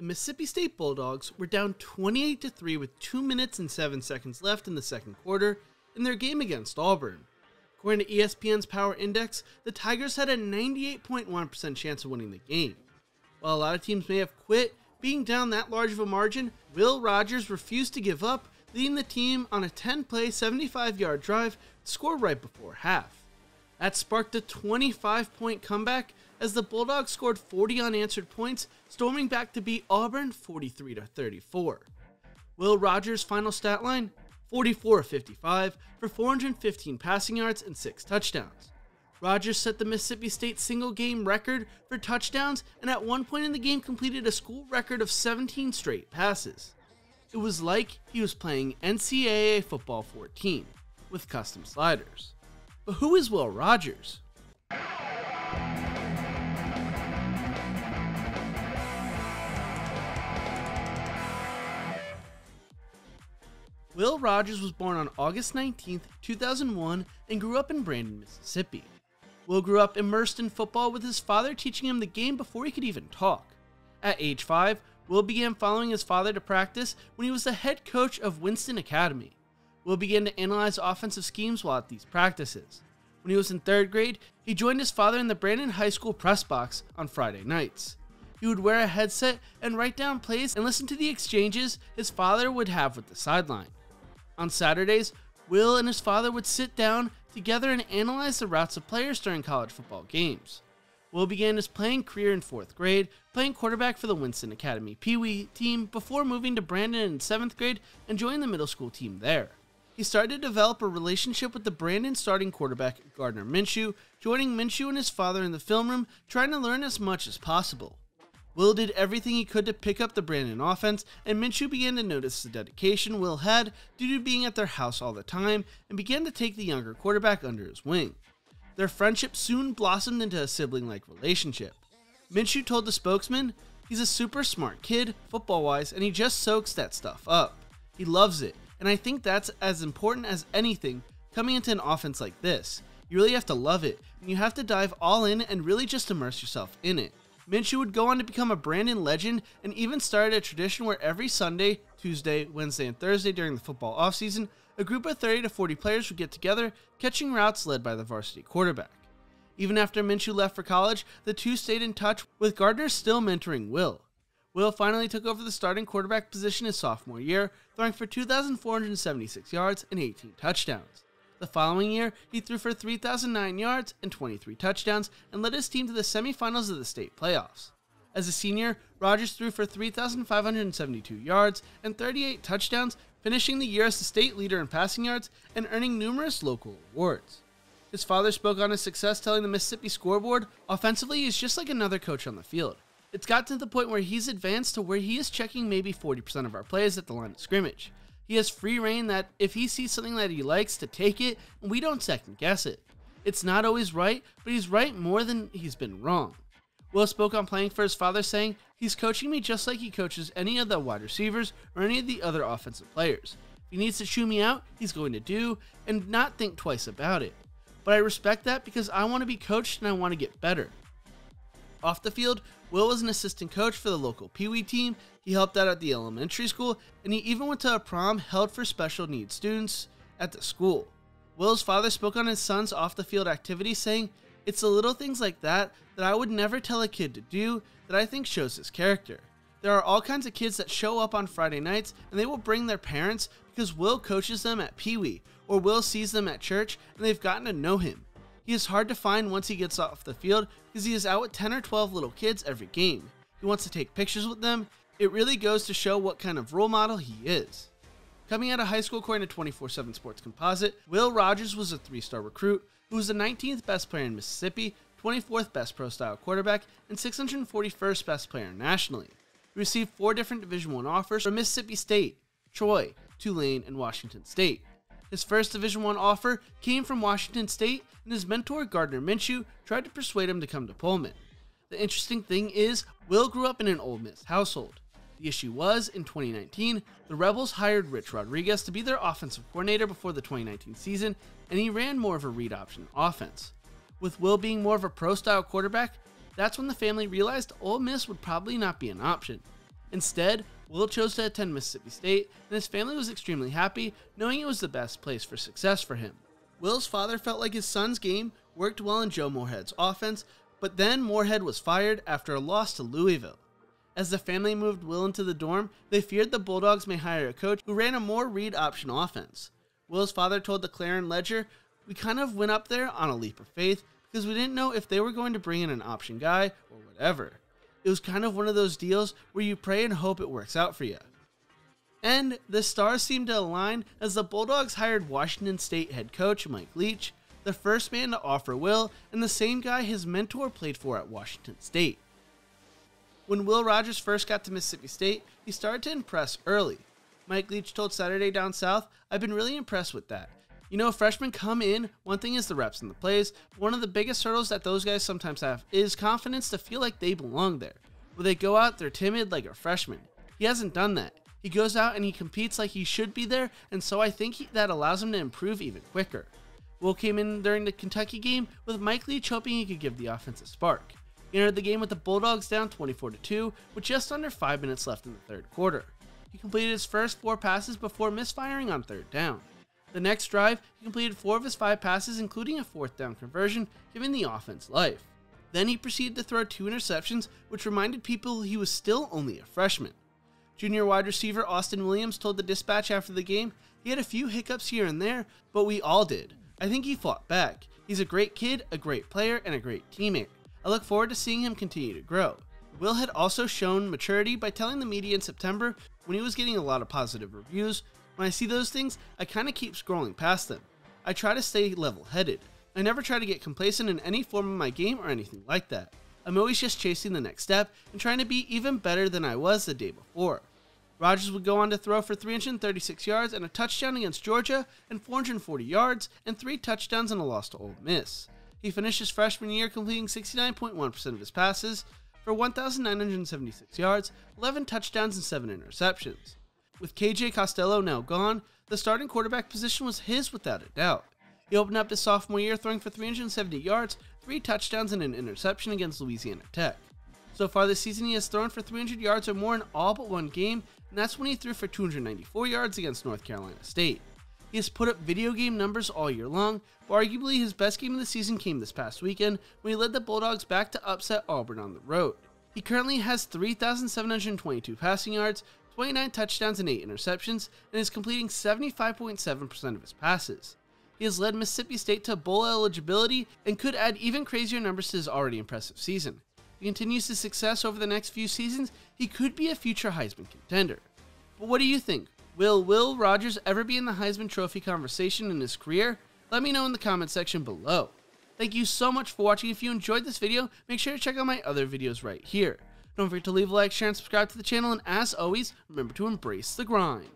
the Mississippi State Bulldogs were down 28-3 with 2 minutes and 7 seconds left in the second quarter in their game against Auburn. According to ESPN's Power Index, the Tigers had a 98.1% chance of winning the game. While a lot of teams may have quit, being down that large of a margin, Will Rogers refused to give up, leading the team on a 10-play, 75-yard drive to score right before half. That sparked a 25-point comeback as the Bulldogs scored 40 unanswered points, storming back to beat Auburn 43-34. Will Rogers' final stat line? 44 of 55 for 415 passing yards and 6 touchdowns. Rogers set the Mississippi State single-game record for touchdowns and at one point in the game completed a school record of 17 straight passes. It was like he was playing NCAA Football 14 with custom sliders. But who is Will Rogers? Will Rogers was born on August 19, 2001 and grew up in Brandon, Mississippi. Will grew up immersed in football with his father teaching him the game before he could even talk. At age 5, Will began following his father to practice when he was the head coach of Winston Academy. Will began to analyze offensive schemes while at these practices. When he was in 3rd grade, he joined his father in the Brandon High School press box on Friday nights. He would wear a headset and write down plays and listen to the exchanges his father would have with the sideline. On Saturdays, Will and his father would sit down together and analyze the routes of players during college football games. Will began his playing career in 4th grade, playing quarterback for the Winston Academy Pee Wee team before moving to Brandon in 7th grade and joining the middle school team there. He started to develop a relationship with the Brandon starting quarterback Gardner Minshew, joining Minshew and his father in the film room, trying to learn as much as possible. Will did everything he could to pick up the Brandon offense, and Minshew began to notice the dedication Will had due to being at their house all the time, and began to take the younger quarterback under his wing. Their friendship soon blossomed into a sibling-like relationship. Minshew told the spokesman, "He's a super smart kid, football-wise, and he just soaks that stuff up. He loves it, and I think that's as important as anything coming into an offense like this. You really have to love it, and you have to dive all in and really just immerse yourself in it." Minshew would go on to become a Brandon legend and even started a tradition where every Sunday, Tuesday, Wednesday, and Thursday during the football offseason, a group of 30 to 40 players would get together, catching routes led by the varsity quarterback. Even after Minshew left for college, the two stayed in touch, with Gardner still mentoring Will. Will finally took over the starting quarterback position his sophomore year, throwing for 2,476 yards and 18 touchdowns. The following year, he threw for 3,009 yards and 23 touchdowns and led his team to the semifinals of the state playoffs. As a senior, Rogers threw for 3,572 yards and 38 touchdowns, finishing the year as the state leader in passing yards and earning numerous local awards. His father spoke on his success, telling the Mississippi Scoreboard, "Offensively, he's just like another coach on the field. It's got to the point where he's advanced to where he is checking maybe 40% of our plays at the line of scrimmage. He has free reign that if he sees something that he likes, to take it, and we don't second guess it. It's not always right, but he's right more than he's been wrong." Will spoke on playing for his father, saying, "He's coaching me just like he coaches any of the wide receivers or any of the other offensive players. If he needs to chew me out, he's going to do, and not think twice about it. But I respect that because I want to be coached and I want to get better." Off the field, Will was an assistant coach for the local Pee Wee team. He helped out at the elementary school, and he even went to a prom held for special needs students at the school. Will's father spoke on his son's off-the-field activities, saying, "It's the little things like that that I would never tell a kid to do that I think shows his character. There are all kinds of kids that show up on Friday nights, and they will bring their parents because Will coaches them at Pee Wee, or Will sees them at church, and they've gotten to know him. He is hard to find once he gets off the field because he is out with 10 or 12 little kids every game. He wants to take pictures with them. It really goes to show what kind of role model he is." Coming out of high school, according to 24/7 Sports Composite, Will Rogers was a 3-star recruit who was the 19th best player in Mississippi, 24th best pro-style quarterback, and 641st best player nationally. He received 4 different Division I offers from Mississippi State, Troy, Tulane, and Washington State. His first Division I offer came from Washington State, and his mentor Gardner Minshew tried to persuade him to come to Pullman. The interesting thing is, Will grew up in an Ole Miss household. The issue was, in 2019, the Rebels hired Rich Rodriguez to be their offensive coordinator before the 2019 season, and he ran more of a read option offense. With Will being more of a pro-style quarterback, that's when the family realized Ole Miss would probably not be an option. Instead, Will chose to attend Mississippi State, and his family was extremely happy, knowing it was the best place for success for him. Will's father felt like his son's game worked well in Joe Moorhead's offense, but then Moorhead was fired after a loss to Louisville. As the family moved Will into the dorm, they feared the Bulldogs may hire a coach who ran a more read option offense. Will's father told the Clarion Ledger, "We kind of went up there on a leap of faith because we didn't know if they were going to bring in an option guy or whatever. It was kind of one of those deals where you pray and hope it works out for you." And the stars seemed to align as the Bulldogs hired Washington State head coach Mike Leach, the first man to offer Will, and the same guy his mentor played for at Washington State. When Will Rogers first got to Mississippi State, he started to impress early. Mike Leach told Saturday Down South, "I've been really impressed with that. You know, freshmen come in, one thing is the reps and the plays, but one of the biggest hurdles that those guys sometimes have is confidence to feel like they belong there. When they go out, they're timid like a freshman. He hasn't done that. He goes out and he competes like he should be there, and so I think that allows him to improve even quicker." Will came in during the Kentucky game with Mike Leach hoping he could give the offense a spark. He entered the game with the Bulldogs down 24-2 with just under 5 minutes left in the third quarter. He completed his first 4 passes before misfiring on third down. The next drive, he completed 4 of his 5 passes, including a 4th down conversion, giving the offense life. Then he proceeded to throw 2 interceptions, which reminded people he was still only a freshman. Junior wide receiver Austin Williams told the Dispatch after the game, "He had a few hiccups here and there, but we all did. I think he fought back. He's a great kid, a great player, and a great teammate. I look forward to seeing him continue to grow." Will had also shown maturity by telling the media in September, when he was getting a lot of positive reviews, "When I see those things, I kind of keep scrolling past them. I try to stay level-headed. I never try to get complacent in any form of my game or anything like that. I'm always just chasing the next step and trying to be even better than I was the day before." Rogers would go on to throw for 336 yards and a touchdown against Georgia, and 440 yards and 3 touchdowns and a loss to Ole Miss. He finished his freshman year completing 69.1% of his passes for 1,976 yards, 11 touchdowns, and 7 interceptions. With KJ Costello now gone, the starting quarterback position was his without a doubt. He opened up his sophomore year throwing for 370 yards, 3 touchdowns, and an interception against Louisiana Tech. So far this season, he has thrown for 300 yards or more in all but one game, and that's when he threw for 294 yards against North Carolina State. He has put up video game numbers all year long, but arguably his best game of the season came this past weekend when he led the Bulldogs back to upset Auburn on the road. He currently has 3,722 passing yards, 29 touchdowns, and 8 interceptions, and is completing 75.7% of his passes. He has led Mississippi State to bowl eligibility and could add even crazier numbers to his already impressive season. If he continues his success over the next few seasons, he could be a future Heisman contender. But what do you think? Will Will Rogers ever be in the Heisman Trophy conversation in his career? Let me know in the comment section below. Thank you so much for watching. If you enjoyed this video, make sure to check out my other videos right here. Don't forget to leave a like, share, and subscribe to the channel, and as always, remember to embrace the grind.